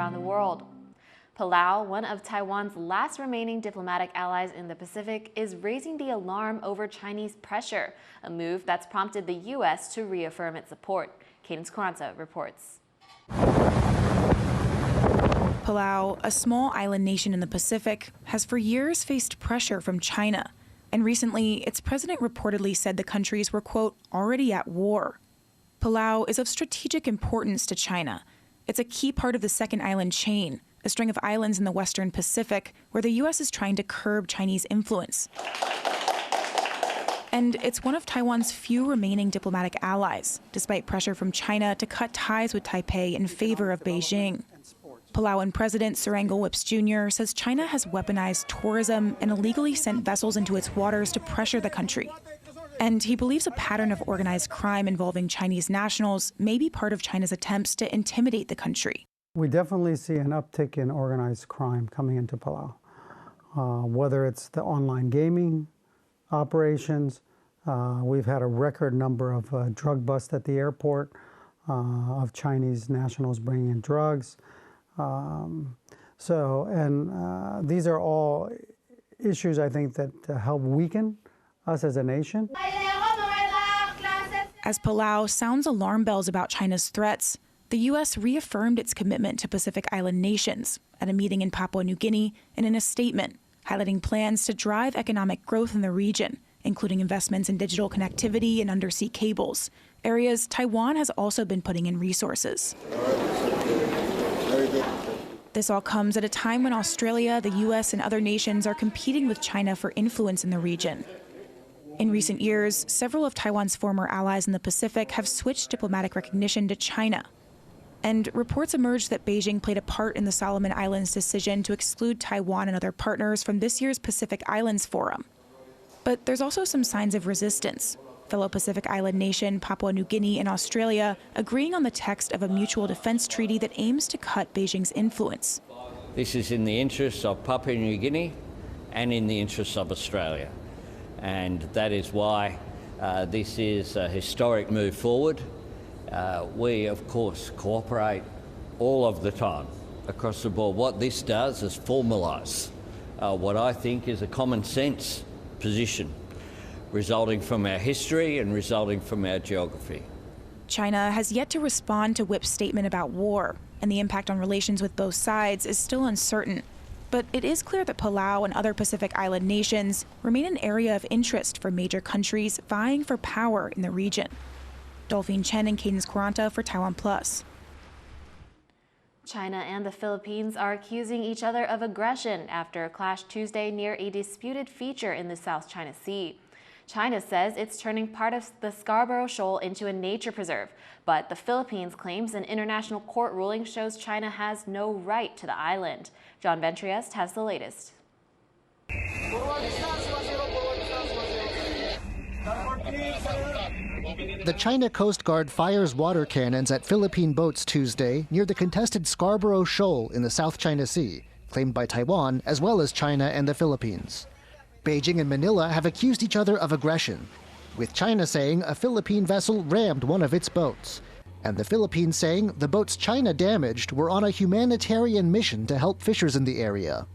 around the world. Palau, one of Taiwan's last remaining diplomatic allies in the Pacific, is raising the alarm over Chinese pressure, a move that's prompted the U.S. to reaffirm its support. Cadence Carranza reports. Palau, a small island nation in the Pacific, has for years faced pressure from China. And recently, its president reportedly said the countries were, quote, already at war. Palau is of strategic importance to China. It's a key part of the second island chain, a string of islands in the Western Pacific where the U.S. is trying to curb Chinese influence. And it's one of Taiwan's few remaining diplomatic allies, despite pressure from China to cut ties with Taipei in favor of Beijing. Palauan President Serangoon Whips Jr. says China has weaponized tourism and illegally sent vessels into its waters to pressure the country. And he believes a pattern of organized crime involving Chinese nationals may be part of China's attempts to intimidate the country. We definitely see an uptick in organized crime coming into Palau, whether it's the online gaming operations. We've had a record number of drug busts at the airport of Chinese nationals bringing in drugs. These are all issues, I think, that help weaken us as a nation. As Palau sounds alarm bells about China's threats, the U.S. reaffirmed its commitment to Pacific Island nations at a meeting in Papua New Guinea and in a statement highlighting plans to drive economic growth in the region, including investments in digital connectivity and undersea cables, areas Taiwan has also been putting in resources. This all comes at a time when Australia, the U.S., and other nations are competing with China for influence in the region. In recent years, several of Taiwan's former allies in the Pacific have switched diplomatic recognition to China. And reports emerged that Beijing played a part in the Solomon Islands' decision to exclude Taiwan and other partners from this year's Pacific Islands Forum. But there's also some signs of resistance. Fellow Pacific Island nation Papua New Guinea and Australia agreeing on the text of a mutual defense treaty that aims to cut Beijing's influence. This is in the interests of Papua New Guinea and in the interests of Australia. And that is why this is a historic move forward. We, of course, cooperate all of the time across the board. What this does is formalise what I think is a common sense position, resulting from our history and resulting from our geography. China has yet to respond to Whip's statement about war, and the impact on relations with both sides is still uncertain. But it is clear that Palau and other Pacific Island nations remain an area of interest for major countries vying for power in the region. Dolphine Chen and Cadence Carranza for TaiwanPlus. China and the Philippines are accusing each other of aggression after a clash Tuesday near a disputed feature in the South China Sea. China says it's turning part of the Scarborough Shoal into a nature preserve, but the Philippines claims an international court ruling shows China has no right to the island. John Ventriest has the latest. The China Coast Guard fires water cannons at Philippine boats Tuesday near the contested Scarborough Shoal in the South China Sea, claimed by Taiwan as well as China and the Philippines. Beijing and Manila have accused each other of aggression, with China saying a Philippine vessel rammed one of its boats, and the Philippines saying the boats China damaged were on a humanitarian mission to help fishers in the area.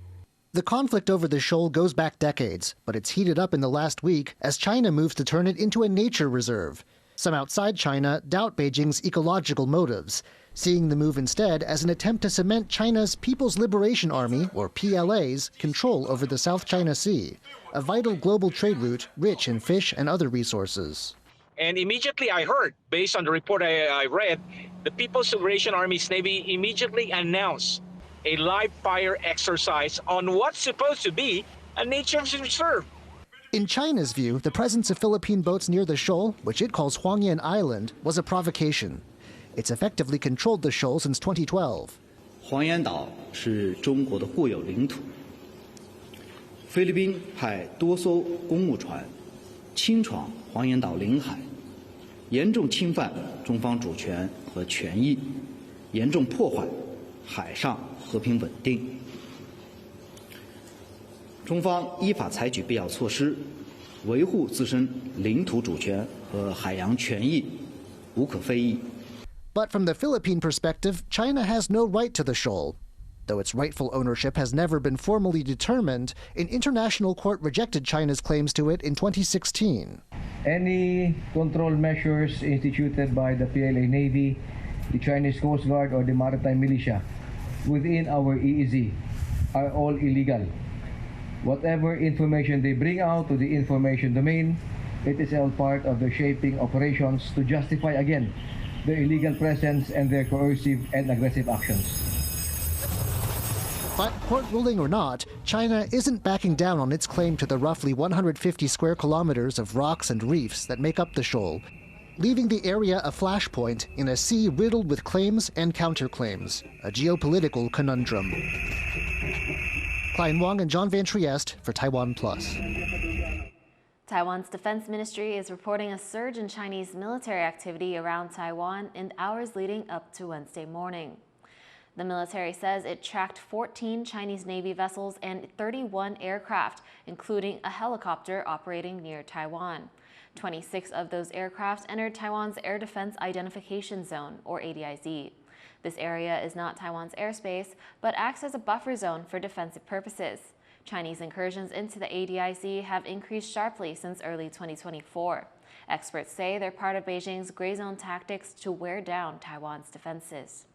The conflict over the shoal goes back decades, but it's heated up in the last week as China moves to turn it into a nature reserve. Some outside China doubt Beijing's ecological motives, seeing the move instead as an attempt to cement China's People's Liberation Army, or PLA's, control over the South China Sea, a vital global trade route rich in fish and other resources. And immediately I heard, based on the report I read, the People's Liberation Army's Navy immediately announced a live fire exercise on what's supposed to be a nature reserve. In China's view, the presence of Philippine boats near the shoal, which it calls Huangyan Island, was a provocation. It's effectively controlled the shoal since 2012. 黄岩岛是中国的固有领土。菲律宾派多艘公务船侵闯黄岩岛领海，严重侵犯中方主权和权益，严重破坏海上和平稳定。中方依法采取必要措施，维护自身领土主权和海洋权益，无可非议。But from the Philippine perspective, China has no right to the shoal. Though its rightful ownership has never been formally determined, an international court rejected China's claims to it in 2016. Any control measures instituted by the PLA Navy, the Chinese Coast Guard, or the Maritime Militia within our EEZ are all illegal. Whatever information they bring out to the information domain, it is all part of their shaping operations to justify again their illegal presence and their coercive and aggressive actions. But court ruling or not, China isn't backing down on its claim to the roughly 150 square kilometers of rocks and reefs that make up the shoal, leaving the area a flashpoint in a sea riddled with claims and counterclaims, a geopolitical conundrum. Klein Wong and John Van Trieste for TaiwanPlus. Taiwan's defense ministry is reporting a surge in Chinese military activity around Taiwan in hours leading up to Wednesday morning. The military says it tracked 14 Chinese Navy vessels and 31 aircraft, including a helicopter operating near Taiwan. 26 of those aircraft entered Taiwan's Air Defense Identification Zone, or ADIZ. This area is not Taiwan's airspace, but acts as a buffer zone for defensive purposes. Chinese incursions into the ADIZ have increased sharply since early 2024. Experts say they're part of Beijing's gray zone tactics to wear down Taiwan's defenses.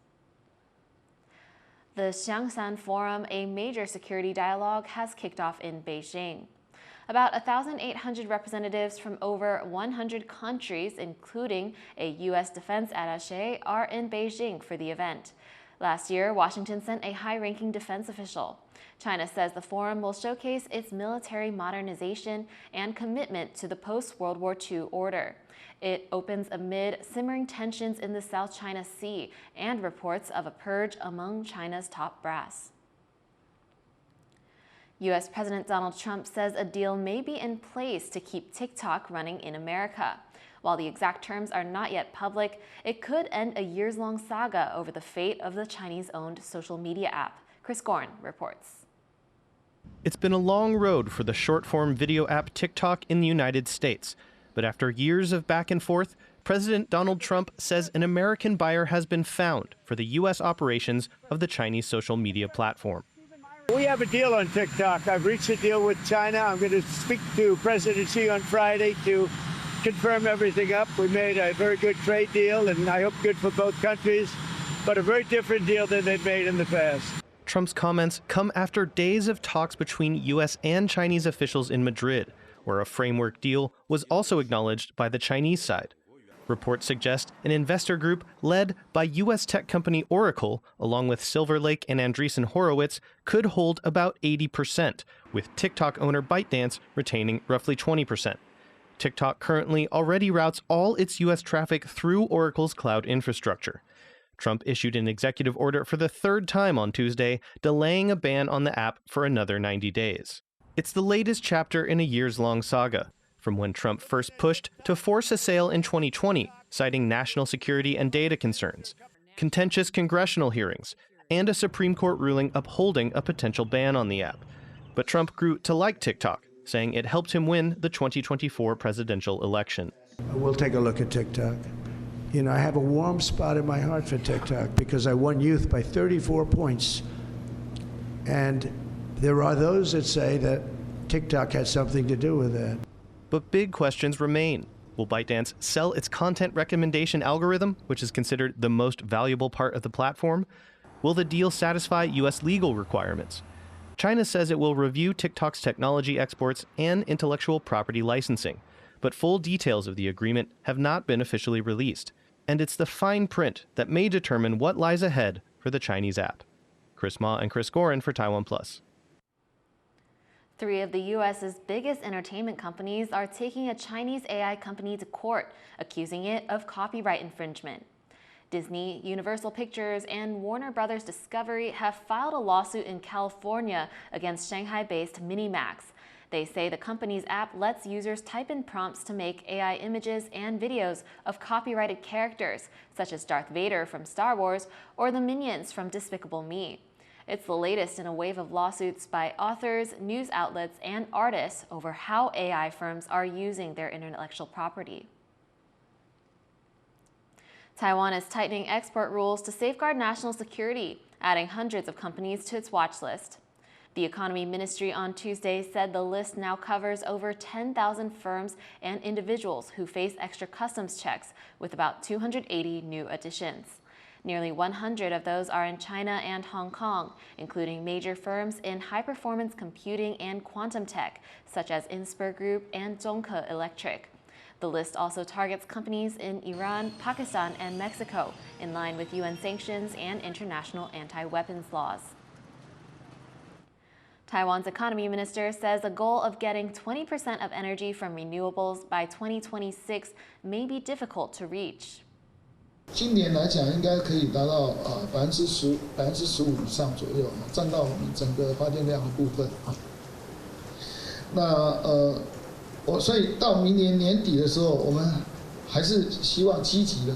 The Xiangshan Forum, a major security dialogue, has kicked off in Beijing. About 1,800 representatives from over 100 countries, including a U.S. defense attaché, are in Beijing for the event. Last year, Washington sent a high-ranking defense official. China says the forum will showcase its military modernization and commitment to the post-World War II order. It opens amid simmering tensions in the South China Sea and reports of a purge among China's top brass. U.S. President Donald Trump says a deal may be in place to keep TikTok running in America. While the exact terms are not yet public, it could end a years-long saga over the fate of the Chinese-owned social media app. Chris Gorn reports. It's been a long road for the short-form video app TikTok in the United States. But after years of back and forth, President Donald Trump says an American buyer has been found for the U.S. operations of the Chinese social media platform. We have a deal on TikTok. I've reached a deal with China. I'm going to speak to President Xi on Friday to confirm everything up. We made a very good trade deal, and I hope good for both countries, but a very different deal than they've made in the past. Trump's comments come after days of talks between U.S. and Chinese officials in Madrid, where a framework deal was also acknowledged by the Chinese side. Reports suggest an investor group led by U.S. tech company Oracle, along with Silver Lake and Andreessen Horowitz, could hold about 80%, with TikTok owner ByteDance retaining roughly 20%. TikTok currently already routes all its U.S. traffic through Oracle's cloud infrastructure. Trump issued an executive order for the third time on Tuesday, delaying a ban on the app for another 90 days. It's the latest chapter in a years-long saga, from when Trump first pushed to force a sale in 2020, citing national security and data concerns, contentious congressional hearings, and a Supreme Court ruling upholding a potential ban on the app. But Trump grew to like TikTok, saying it helped him win the 2024 presidential election. We'll take a look at TikTok. You know, I have a warm spot in my heart for TikTok because I won youth by 34 points. And there are those that say that TikTok had something to do with that. But big questions remain. Will ByteDance sell its content recommendation algorithm, which is considered the most valuable part of the platform? Will the deal satisfy U.S. legal requirements? China says it will review TikTok's technology exports and intellectual property licensing, but full details of the agreement have not been officially released. And it's the fine print that may determine what lies ahead for the Chinese app. Chris Ma and Chris Gorin for TaiwanPlus. 3 of the U.S.'s biggest entertainment companies are taking a Chinese AI company to court, accusing it of copyright infringement. Disney, Universal Pictures, and Warner Bros. Discovery have filed a lawsuit in California against Shanghai-based Minimax. They say the company's app lets users type in prompts to make AI images and videos of copyrighted characters, such as Darth Vader from Star Wars or the Minions from Despicable Me. It's the latest in a wave of lawsuits by authors, news outlets, and artists over how AI firms are using their intellectual property. Taiwan is tightening export rules to safeguard national security, adding hundreds of companies to its watch list. The Economy Ministry on Tuesday said the list now covers over 10,000 firms and individuals who face extra customs checks, with about 280 new additions. Nearly 100 of those are in China and Hong Kong, including major firms in high-performance computing and quantum tech, such as Inspur Group and Zhongke Electric. The list also targets companies in Iran, Pakistan, and Mexico, in line with UN sanctions and international anti-weapons laws. Taiwan's economy minister says a goal of getting 20% of energy from renewables by 2026 may be difficult to reach. 今年来讲，应该可以达到15%以上左右，占到我们整个发电量的部分。所以到明年年底的时候，我们还是希望积极的。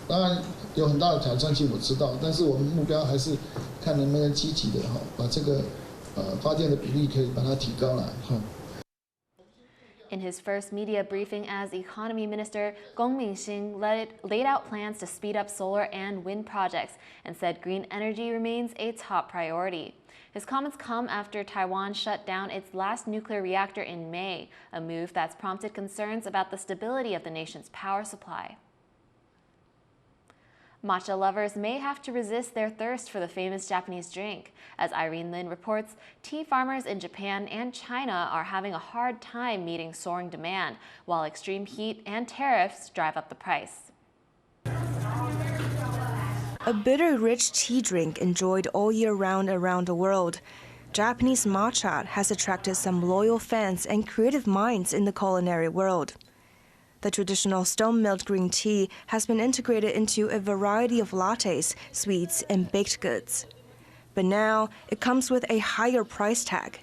当然有很大的挑战性，我知道，但是我们目标还是看能不能积极的把这个发电的比例可以把它提高来。In his first media briefing as economy minister, Gong Mingxing laid out plans to speed up solar and wind projects and said green energy remains a top priority. His comments come after Taiwan shut down its last nuclear reactor in May, a move that's prompted concerns about the stability of the nation's power supply. Matcha lovers may have to resist their thirst for the famous Japanese drink. As Irene Lin reports, tea farmers in Japan and China are having a hard time meeting soaring demand, while extreme heat and tariffs drive up the price. A bitter, rich tea drink enjoyed all year round around the world, Japanese matcha has attracted some loyal fans and creative minds in the culinary world. The traditional stone-milled green tea has been integrated into a variety of lattes, sweets, and baked goods. But now, it comes with a higher price tag.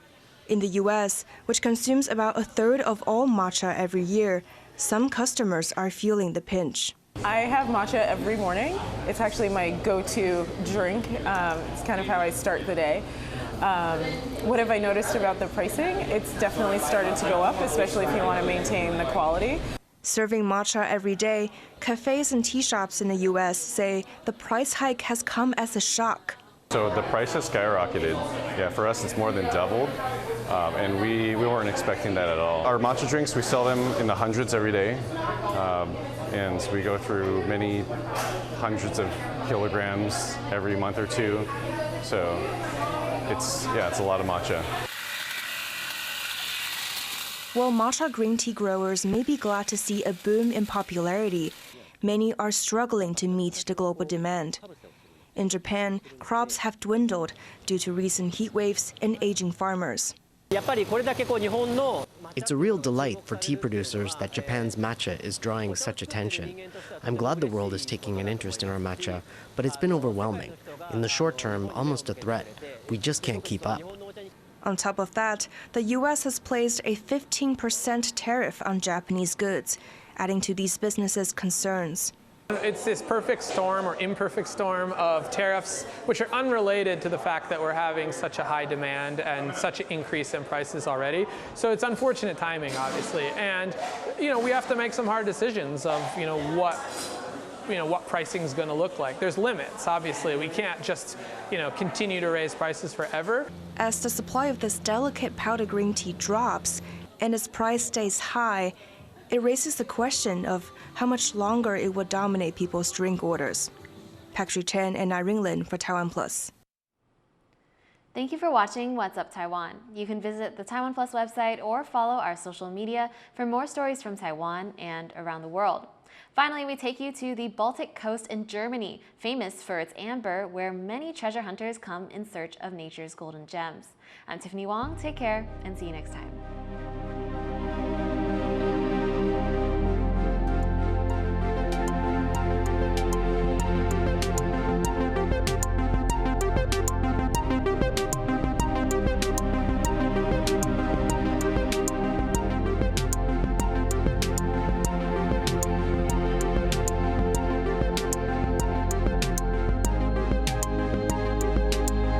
In the U.S., which consumes about a third of all matcha every year, some customers are feeling the pinch. I have matcha every morning. It's actually my go-to drink. It's kind of how I start the day. What have I noticed about the pricing? It's definitely started to go up, especially if you want to maintain the quality. Serving matcha every day, cafes and tea shops in the U.S. say the price hike has come as a shock. So the price has skyrocketed. Yeah, for us it's more than doubled, and we weren't expecting that at all. Our matcha drinks, we sell them in the hundreds every day, and we go through many hundreds of kilograms every month or two. So it's a lot of matcha. While matcha green tea growers may be glad to see a boom in popularity, many are struggling to meet the global demand. In Japan, crops have dwindled due to recent heat waves and aging farmers. It's a real delight for tea producers that Japan's matcha is drawing such attention. I'm glad the world is taking an interest in our matcha, but it's been overwhelming. In the short term, almost a threat. We just can't keep up. On top of that, the U.S. has placed a 15% tariff on Japanese goods, adding to these businesses' concerns. It's this perfect storm or imperfect storm of tariffs, which are unrelated to the fact that we're having such a high demand and such an increase in prices already. So it's unfortunate timing, obviously. And, we have to make some hard decisions of, what pricing is going to look like. There's limits, obviously. We can't just, continue to raise prices forever. As the supply of this delicate powder green tea drops and its price stays high, it raises the question of how much longer it will dominate people's drink orders. Patrick Chen and Irene Lin for TaiwanPlus. Thank you for watching What's Up Taiwan. You can visit the TaiwanPlus website or follow our social media for more stories from Taiwan and around the world. Finally, we take you to the Baltic coast in Germany, famous for its amber, where many treasure hunters come in search of nature's golden gems. I'm Tiffany Wong. Take care and see you next time.